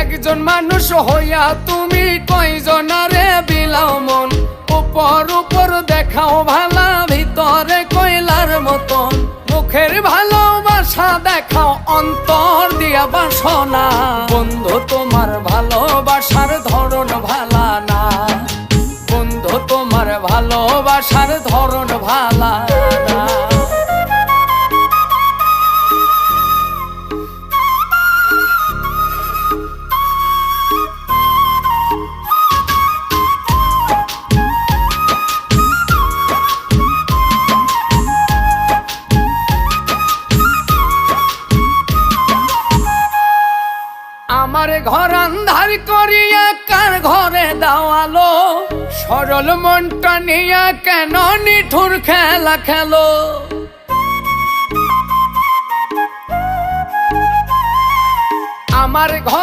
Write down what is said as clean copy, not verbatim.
একজন মানুষ হইয়া তুমি কয়জনারে বিলাও মন, উপর উপর দেখাও ভালা, ভিতরে কয়লার মতন। মুখের ভালোবাসা দেখাও, অন্তর দিয়া বাসনা। বন্ধু তোমার ভালোবাসার ধরন ভালা না, বন্ধু তোমার ভালোবাসার ধরন ভালা না। আমার ঘর আন্ধার করিয়া কার ঘরে দাওয়ালো, সরল মনটা নিয়া কেন নিঠুর খেলা খেলো। আমার ঘর